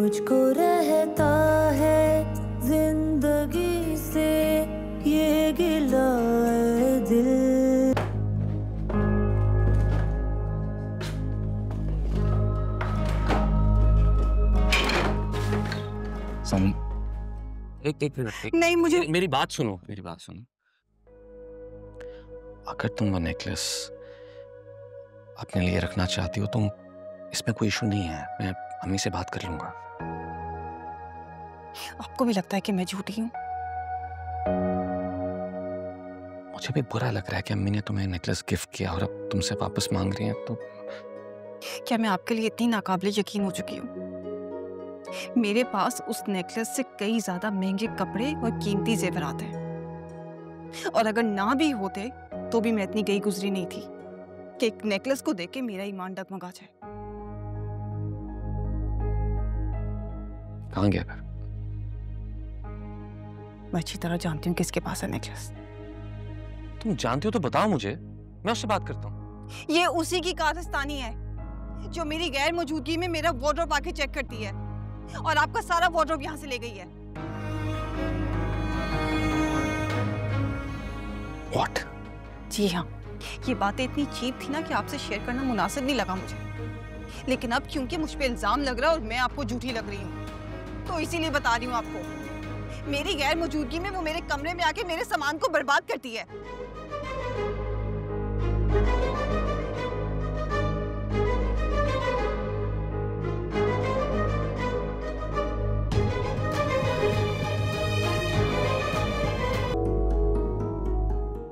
मुझको रहता है जिंदगी से ये गिला है दिल। एक मिनट। नहीं, मुझे मेरी बात सुनो, मेरी बात सुनो। अगर तुम वो नेकलेस अपने लिए रखना चाहती हो तो इसमें कोई इशू नहीं है, मैं अम्मी से बात कर लूंगा। आपको भी लगता है कि मैं झूठी हूँ? मुझे भी बुरा लग रहा है कि अम्मी ने तुम्हें नेकलेस गिफ्ट किया और अब तुमसे वापस मांग रही हैं। तो क्या मैं आपके लिए इतनी नाकाबिले यकीन हो चुकी हूँ? मेरे पास उस नेकलेस से कई ज्यादा महंगे कपड़े और कीमती जेवरात हैं, और अगर ना भी होते तो भी मैं इतनी गई गुजरी नहीं थी कि एक नेकलेस को देख के मेरा ईमान डगमगा जाए। कहाँ गया फिर? मैं अच्छी तरह जानती हूँ किसके पास है नेकलेस। तुम जानती हो तो बताओ मुझे, मैं उससे बात करता हूँ। ये उसी की कारस्तानी है जो मेरी गैर मौजूदगी में मेरा वार्डरोब आके चेक करती है, और आपका सारा वार्डरोब यहाँ से ले गई है। What? जी हाँ, ये बातें इतनी चीप थी ना कि आपसे शेयर करना मुनासिब नहीं लगा मुझे, लेकिन अब क्योंकि मुझ पे इल्जाम लग रहा है और मैं आपको झूठी लग रही हूँ, तो इसीलिए बता रही हूँ आपको। मेरी गैर मौजूदगी में वो मेरे कमरे में आके मेरे सामान को बर्बाद करती है।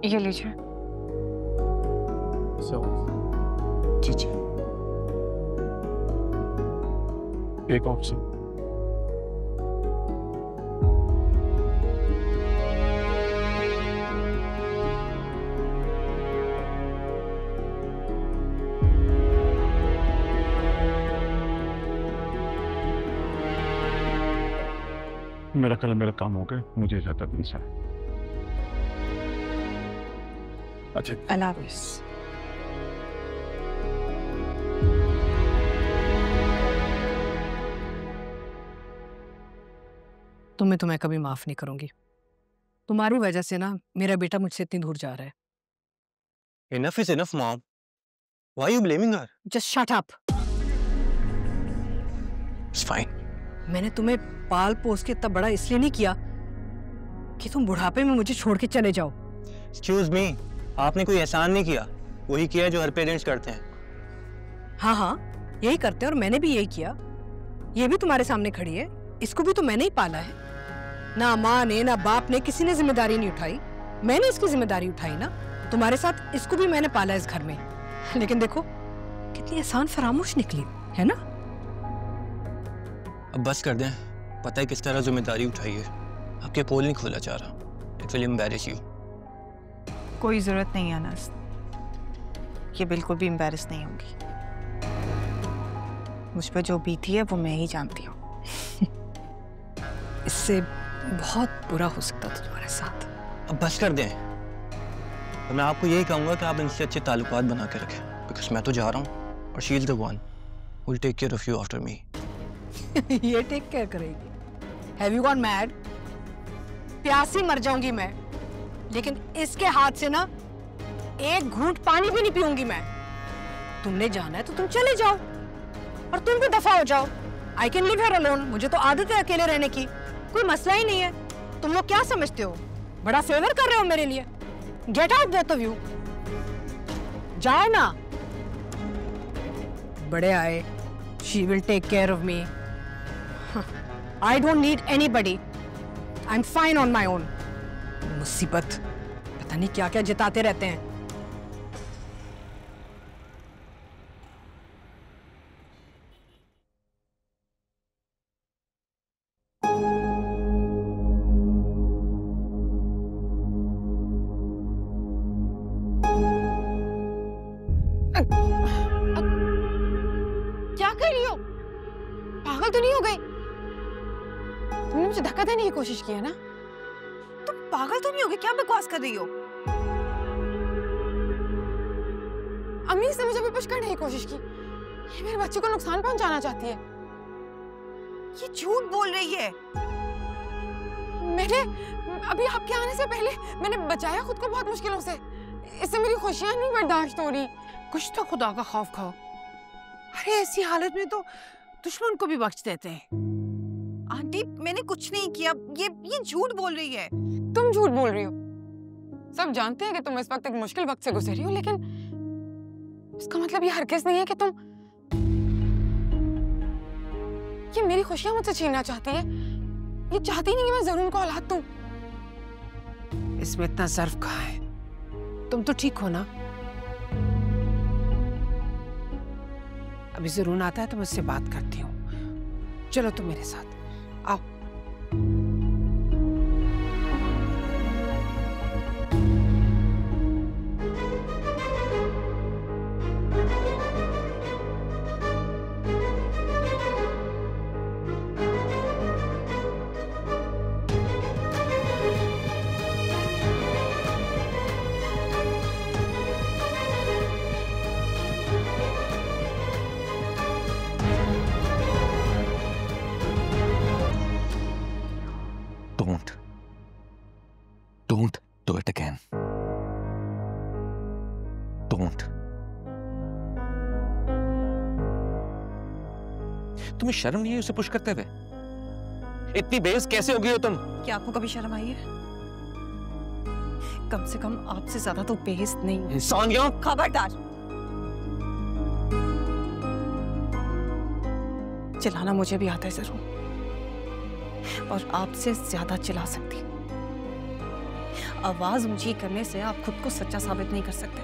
ये लीजिए। जी जी। एक ऑप्शन। मेरा कल मेरा काम हो गया, मुझे ज्यादा नहीं है। अच्छा, अल्लाह हाफ़िज़। तुम्हें कभी माफ नहीं करूंगी। तुम्हारी वजह से ना मेरा बेटा मुझसे इतनी दूर जा रहा है। Enough is enough, mom. Why are you blaming her? Just shut up. It's fine. मैंने तुम्हें पाल पोस के इतना बड़ा इसलिए नहीं किया कि तुम बुढ़ापे में मुझे छोड़ के चले जाओ। Excuse me, आपने कोई एहसान नहीं किया, वही किया जो हर पेरेंट्स करते हैं। हाँ, यही करते हैं और मैंने भी यही किया। ये भी तुम्हारे सामने खड़ी है, इसको भी तो मैंने ही पाला है। ना माँ ने ना बाप ने किसी ने जिम्मेदारी नहीं उठाई, मैंने इसकी जिम्मेदारी उठाई ना। तुम्हारे साथ इसको भी मैंने पाला इस घर में, लेकिन देखो कितनी आसान फरामोश निकली है ना। अब बस कर दें, पता है किस तरह जिम्मेदारी उठाई है। आपके पोल नहीं खोला जा रहा। It will embarrass you. कोई जरूरत नहीं है अनस, ये बिल्कुल भी एम्बैरेस नहीं होगी। मुझ पर जो बीती है वो मैं ही जानती हूँ। इससे बहुत बुरा हो सकता था तुम्हारे साथ। अब बस कर दें, तो मैं आपको यही कहूँगा कि आप इनसे अच्छे ताल्लुकात बना के रखें, बिकॉज मैं तो जा रहा हूँ और she is the one who will take care of you after me. ये टेक केयर करेगी? Have you gone mad? प्यासी मर जाऊंगी मैं, लेकिन इसके हाथ से ना एक घूंट पानी भी नहीं पीऊंगी मैं। तुमने जाना है तो तुम चले जाओ और तुम भी दफा हो जाओ। I can live here alone, मुझे तो आदत है अकेले रहने की, कोई मसला ही नहीं है। तुम लोग क्या समझते हो, बड़ा फेवर कर रहे हो मेरे लिए? Get out both of you, जाओ ना। बड़े आए, she will take care of me. I don't need anybody, I am fine on my own. मुसीबत, पता नहीं क्या क्या जताते रहते हैं। क्या कर रही हो? पागल तो नहीं हो गई? तुमने मुझे धक्का देने की कोशिश की है ना? तुम पागल तो नहीं हो गई? क्या बकवास कर रही हो? अम्मी ने मुझे भी पुश करने की कोशिश की। ये मेरे बच्चे को नुकसान पहुंचाना चाहती है। ये झूठ बोल रही है। मैंने अभी आपके आने से पहले मैंने बचाया खुद को बहुत मुश्किलों से। इससे मेरी खुशियां नहीं बर्दाश्त हो रही। कुछ तो खुदा का खौफ खाओ। अरे ऐसी हालत में तो दुश्मन को भी बख्श देते हैं। आंटी मैंने कुछ नहीं किया, ये झूठ बोल रही है। तुम झूठ बोल रही हो। सब जानते हैं कि तुम इस वक्त एक मुश्किल वक्त से गुजर रही हो, लेकिन इसका मतलब ये हरगिज़ नहीं है कि तुम ये मेरी खुशियां मुझसे छीनना चाहती है। ये चाहती नहीं कि मैं ज़रून को औलाद दूं। इसमें इतना ज़र्फ कहाँ है? तुम तो ठीक हो ना? अभी ज़रून आता है तो मुझसे बात करती हूँ। चलो तुम मेरे साथ आओ। Don't do it again. Don't. तुम्हें शर्म नहीं है उसे पुश करते हुए? इतनी बेइज्जत कैसे हो गई हो तुम? क्या आपको कभी शर्म आई है? कम से कम आपसे ज्यादा तो बेइज्जत नहीं है। सानिया! खबरदार! चिल्लाना मुझे भी आता है जरूर, और आपसे ज्यादा चिल्ला सकती। आवाज ऊंची करने से आप खुद को सच्चा साबित नहीं कर सकते।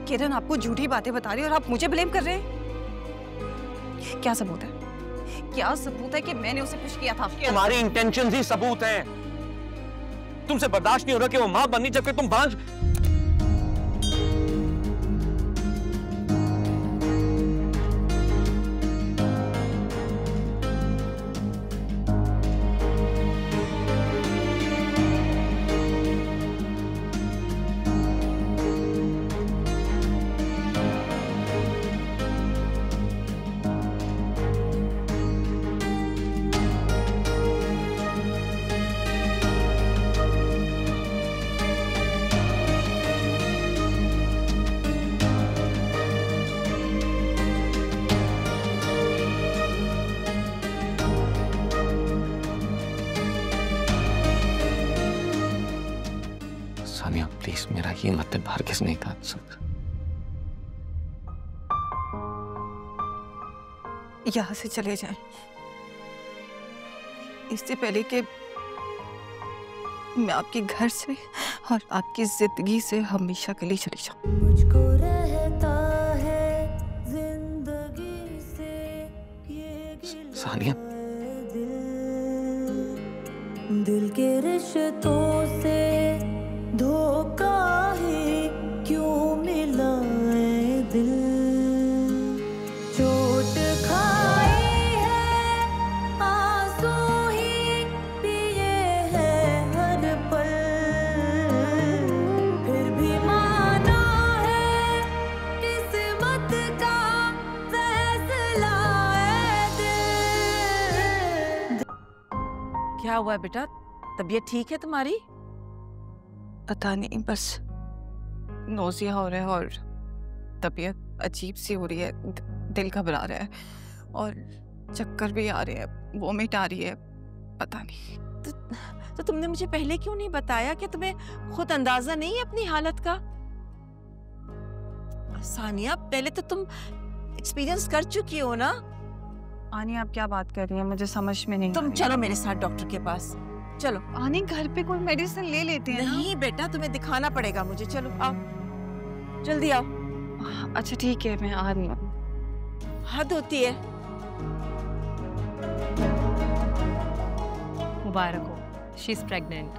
किरण आपको झूठी बातें बता रही है और आप मुझे ब्लेम कर रहे हैं। क्या सबूत है? क्या सबूत है कि मैंने उसे पुश किया था? तुम्हारी इंटेंशंस ही सबूत हैं। तुमसे बर्दाश्त नहीं हो रहा कि वो मां बननी जबकि तुम बांझ। सानिया प्लीज, मेरा ये मतलब हरगिज़ नहीं था। यहाँ से चले जाएं, इससे पहले कि मैं आपके घर से और आपकी जिंदगी से हमेशा के लिए चली जाऊं। मुझको रहता है जिंदगी से ये सानिया, दिल के रिश्तों से धोखा ही क्यों मिला है दिल। चोट खाई है, आंसू ही पिए हैं हर पल, फिर भी माना है किस्मत का फैसला है दिल। क्या हुआ बेटा? तबीयत ठीक है तुम्हारी? पता नहीं, बस नोज़िया हो रहा है और तबीयत अजीब सी हो रही है, दिल घबरा रहा है और चक्कर भी आ रहे हैं, वोमिट आ रही है, पता नहीं। तो तुमने मुझे पहले क्यों नहीं बताया कि तुम्हें खुद अंदाजा नहीं है अपनी हालत का? सानिया, पहले तो तुम एक्सपीरियंस कर चुकी हो ना। आनी आप क्या बात कर रही हैं, मुझे समझ में नहीं। तुम चलो मेरे साथ डॉक्टर के पास। चलो। आनी घर पे कोई मेडिसिन ले लेते हैं। नहीं बेटा, तुम्हें दिखाना पड़ेगा मुझे। चलो आओ, जल्दी आओ। अच्छा ठीक है, मैं आ रही हूँ। हद होती है। मुबारक हो, शी इज प्रेग्नेंट।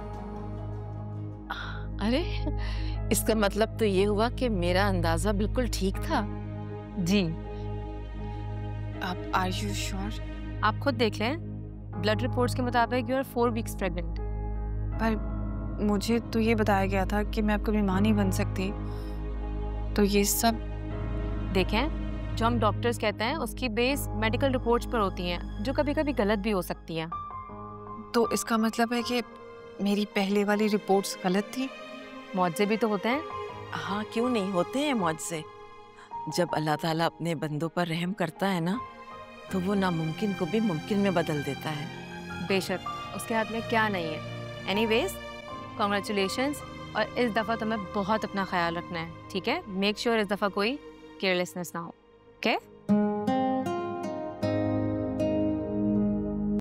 अरे, इसका मतलब तो ये हुआ कि मेरा अंदाजा बिल्कुल ठीक था। जी। आप आर यू श्योर? आप खुद देख लें, ब्लड रिपोर्ट्स के मुताबिक यू आर 4 वीक्स प्रेग्नेंट। पर मुझे तो ये बताया गया था कि मैं अब कभी मां नहीं बन सकती, तो ये सब। देखें, जो हम डॉक्टर्स कहते हैं उसकी बेस मेडिकल रिपोर्ट्स पर होती हैं, जो कभी कभी गलत भी हो सकती हैं। तो इसका मतलब है कि मेरी पहले वाली रिपोर्ट्स गलत थी? मुआवजे भी तो होते हैं। हाँ, क्यों नहीं होते हैं मुआवजे। जब अल्लाह ताला अपने बंदों पर रहम करता है ना, तो वो नामुमकिन को भी मुमकिन में बदल देता है। बेशक उसके हाथ में क्या नहीं है। Anyways, congratulations. और इस दफ़ा तुम्हें बहुत अपना ख्याल रखना है, ठीक है? मेक श्योर इस दफ़ा कोई केयरलेसनेस ना हो, ओके?